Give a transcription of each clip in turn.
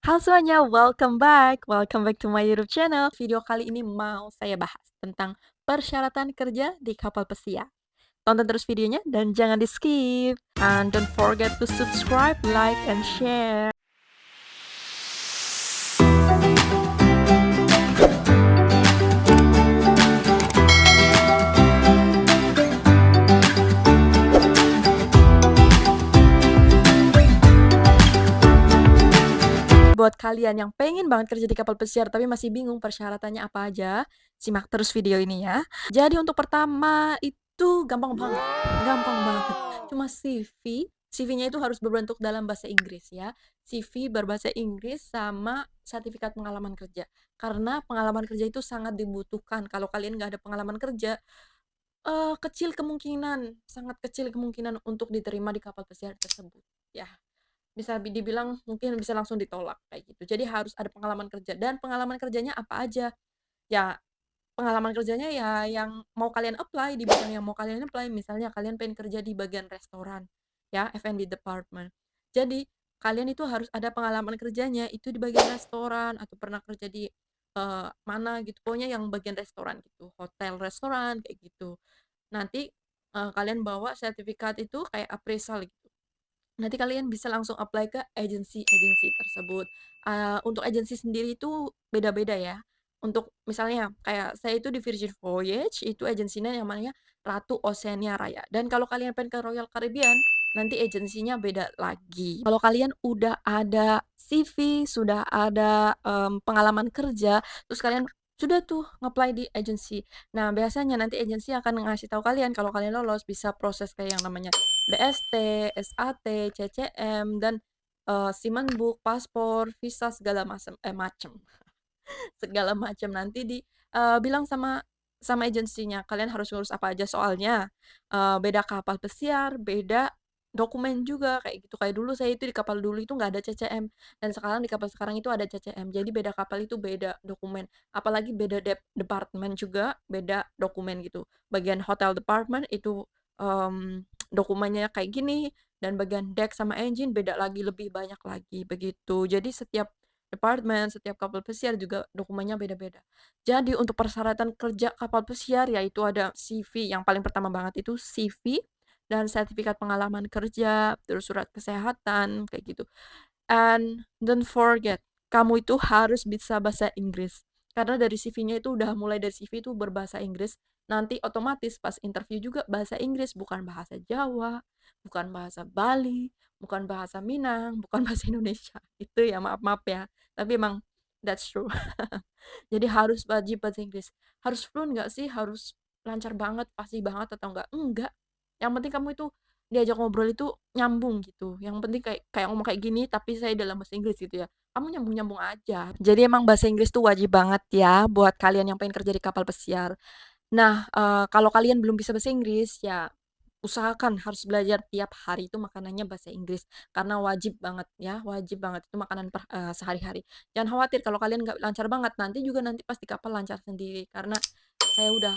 Halo semuanya, welcome back to my YouTube channel. Video kali ini mau saya bahas tentang persyaratan kerja di kapal pesiar. Tonton terus videonya dan jangan di skip. And don't forget to subscribe, like, and share. Buat kalian yang pengen banget kerja di kapal pesiar tapi masih bingung persyaratannya apa aja, simak terus video ini ya. Jadi untuk pertama itu gampang banget. Cuma CV, CV-nya itu harus berbentuk dalam bahasa Inggris ya. CV berbahasa Inggris sama sertifikat pengalaman kerja. Karena pengalaman kerja itu sangat dibutuhkan. Kalau kalian nggak ada pengalaman kerja, sangat kecil kemungkinan untuk diterima di kapal pesiar tersebut. Ya, bisa dibilang mungkin bisa langsung ditolak kayak gitu. Jadi harus ada pengalaman kerja dan pengalaman kerjanya apa aja? Ya, pengalaman kerjanya ya yang mau kalian apply, di bidang yang mau kalian apply. Misalnya kalian pengen kerja di bagian restoran, ya, F&B department. Jadi, kalian itu harus ada pengalaman kerjanya itu di bagian restoran atau pernah kerja di mana gitu. Pokoknya yang bagian restoran gitu, hotel, restoran kayak gitu. Nanti kalian bawa sertifikat itu kayak appraisal gitu. Nanti kalian bisa langsung apply ke agensi-agensi tersebut. Untuk agensi sendiri itu beda-beda ya. Untuk misalnya kayak saya itu di Virgin Voyage, itu agensinya yang namanya Ratu Oceania Raya. Dan kalau kalian pengen ke Royal Caribbean, nanti agensinya beda lagi. Kalau kalian udah ada CV, sudah ada pengalaman kerja, terus kalian sudah tuh nge-apply di agensi. Nah, biasanya nanti agensi akan ngasih tahu kalian kalau kalian lolos bisa proses kayak yang namanya BST, SAT, CCM, dan Simenbook, paspor, visa segala macam nanti bilang sama agensinya kalian harus ngurus apa aja soalnya beda kapal pesiar, beda dokumen juga kayak gitu. Kayak dulu saya itu di kapal dulu itu nggak ada CCM dan sekarang di kapal sekarang itu ada CCM. Jadi beda kapal itu beda dokumen. Apalagi beda departemen juga beda dokumen gitu. Bagian hotel department itu dokumennya kayak gini dan bagian deck sama engine beda lagi lebih banyak lagi begitu. Jadi setiap departemen, setiap kapal pesiar juga dokumennya beda-beda. Jadi untuk persyaratan kerja kapal pesiar yaitu ada CV, yang paling pertama banget itu CV dan sertifikat pengalaman kerja, terus surat kesehatan kayak gitu. And don't forget, kamu itu harus bisa bahasa Inggris. Karena dari CV-nya itu udah mulai dari CV itu berbahasa Inggris, nanti otomatis pas interview juga bahasa Inggris, bukan bahasa Jawa, bukan bahasa Bali, bukan bahasa Minang, bukan bahasa Indonesia. Itu ya maaf-maaf ya. Tapi emang that's true. Jadi harus wajib bahasa Inggris. Harus fluent nggak sih? Harus lancar banget, fasih banget atau enggak? Enggak. Yang penting kamu itu diajak ngobrol itu nyambung gitu. Yang penting kayak kayak ngomong kayak gini tapi saya dalam bahasa Inggris gitu ya. Kamu nyambung-nyambung aja. Jadi emang bahasa Inggris tuh wajib banget ya buat kalian yang pengen kerja di kapal pesiar. Nah, kalau kalian belum bisa bahasa Inggris, ya usahakan harus belajar tiap hari itu makanannya bahasa Inggris, karena wajib banget ya, wajib banget itu makanan sehari-hari. Jangan khawatir kalau kalian nggak lancar banget, nanti pas di kapal lancar sendiri. Karena saya udah,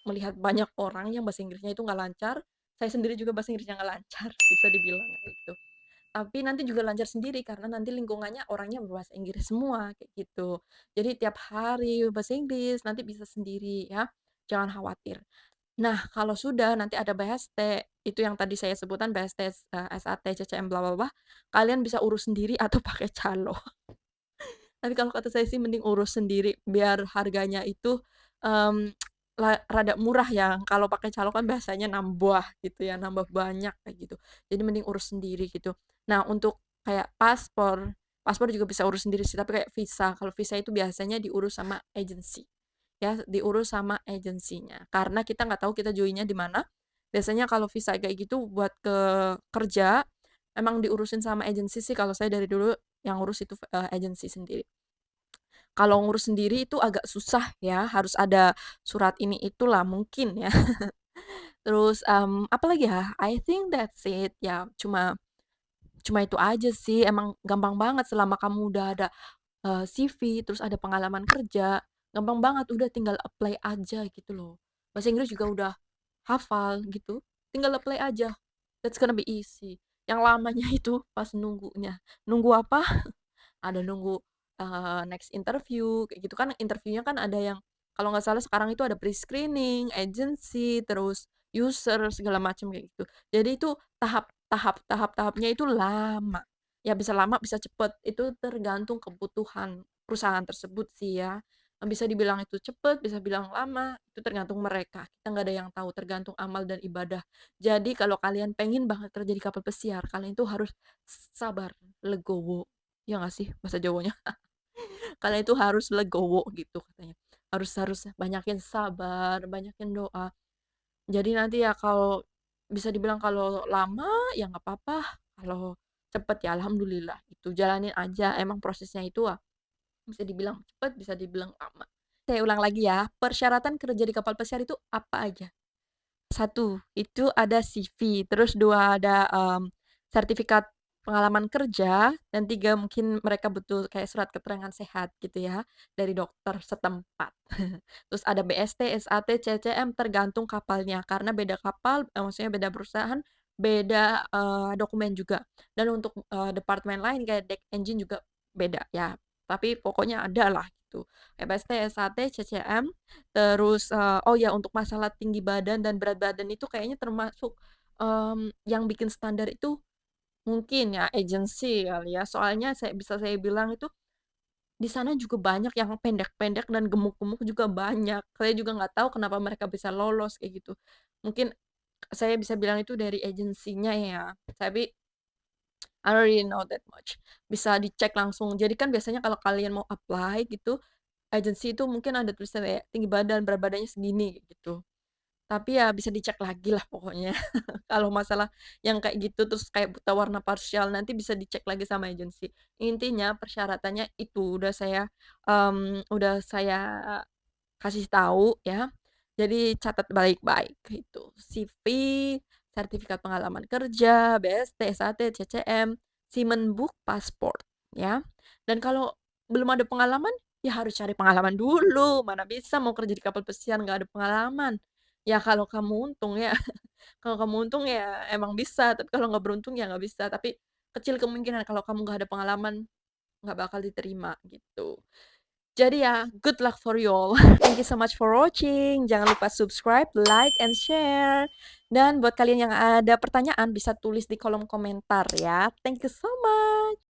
melihat banyak orang yang bahasa Inggrisnya itu nggak lancar, saya sendiri juga bahasa Inggrisnya nggak lancar, bisa dibilang kayak gitu. Tapi nanti juga lancar sendiri karena nanti lingkungannya orangnya berbahasa Inggris semua, kayak gitu. Jadi tiap hari bahasa Inggris, nanti bisa sendiri ya, jangan khawatir. Nah, kalau sudah nanti ada BST, itu yang tadi saya sebutkan BST, SAT, CCM, bla bla bla, kalian bisa urus sendiri atau pakai calo. Tapi kalau kata saya sih mending urus sendiri biar harganya itu, mmm, rada murah ya, kalau pakai calo kan biasanya nambah gitu ya, nambah banyak kayak gitu. Jadi mending urus sendiri gitu. Nah, untuk kayak paspor juga bisa urus sendiri sih, tapi kayak visa, kalau visa itu biasanya diurus sama agensi. Ya, diurus sama agensinya. Karena kita nggak tahu kita joinnya di mana. Biasanya kalau visa kayak gitu buat ke kerja, emang diurusin sama agensi sih kalau saya dari dulu yang ngurus itu, agensi sendiri. Kalau ngurus sendiri itu agak susah ya, harus ada surat ini itulah mungkin ya. Terus, apalagi ya, I think that's it, ya cuma cuma itu aja sih, emang gampang banget selama kamu udah ada CV, terus ada pengalaman kerja, gampang banget udah tinggal apply aja gitu loh. Bahasa Inggris juga udah hafal gitu, tinggal apply aja, that's gonna be easy. Yang lamanya itu pas nunggunya. Nunggu apa? ada nunggu, next interview, kayak gitu kan interviewnya kan ada yang kalau nggak salah sekarang itu ada pre-screening, agency, terus user, segala macam kayak gitu. Jadi itu tahap-tahapnya itu lama. Ya bisa lama, bisa cepet, itu tergantung kebutuhan perusahaan tersebut sih ya. Bisa dibilang itu cepet, bisa bilang lama, itu tergantung mereka. Kita nggak ada yang tahu, tergantung amal dan ibadah. Jadi kalau kalian pengen banget kerja di kapal pesiar, kalian itu harus sabar, legowo. Ya nggak sih bahasa Jawanya? Kalian itu harus legowo gitu katanya. Harus harus banyakin sabar, banyakin doa. Jadi nanti ya kalau bisa dibilang kalau lama ya nggak apa-apa, kalau cepet ya alhamdulillah gitu. Jalanin aja, emang prosesnya itu bisa dibilang cepet, bisa dibilang lama. Saya ulang lagi ya, persyaratan kerja di kapal pesiar itu apa aja? Satu itu ada CV, terus 2 ada, sertifikat pengalaman kerja, dan 3 mungkin mereka butuh kayak surat keterangan sehat gitu ya, dari dokter setempat. Terus ada BST, SAT, CCM tergantung kapalnya, karena beda kapal, maksudnya beda perusahaan, beda, dokumen juga. Dan untuk, departemen lain kayak deck engine juga beda ya, tapi pokoknya ada lah gitu. Kayak BST, SAT, CCM. Terus, oh ya untuk masalah tinggi badan dan berat badan itu kayaknya termasuk, yang bikin standar itu mungkin ya agensi kali ya, soalnya saya bilang itu di sana juga banyak yang pendek-pendek dan gemuk-gemuk juga banyak. Saya juga nggak tahu kenapa mereka bisa lolos kayak gitu. Mungkin saya bisa bilang itu dari agensinya ya, tapi I don't really know that much. Bisa dicek langsung. Jadi kan biasanya kalau kalian mau apply gitu, agensi itu mungkin ada tulisan kayak tinggi badan, berat badannya segini gitu. Tapi ya bisa dicek lagi lah pokoknya. Kalau masalah yang kayak gitu, terus kayak buta warna parsial, nanti bisa dicek lagi sama agensi. Intinya persyaratannya itu udah saya kasih tahu ya. Jadi catat baik-baik gitu. CV, sertifikat pengalaman kerja, BST, SAT, CCM, Simenbook, paspor ya. Dan kalau belum ada pengalaman, ya harus cari pengalaman dulu. Mana bisa mau kerja di kapal pesiar nggak ada pengalaman. Ya kalau kamu untung ya, kalau kamu untung ya emang bisa, tapi kalau nggak beruntung ya nggak bisa. Tapi kecil kemungkinan kalau kamu nggak ada pengalaman, nggak bakal diterima gitu. Jadi ya, good luck for you all. Thank you so much for watching. Jangan lupa subscribe, like, and share. Dan buat kalian yang ada pertanyaan bisa tulis di kolom komentar ya. Thank you so much.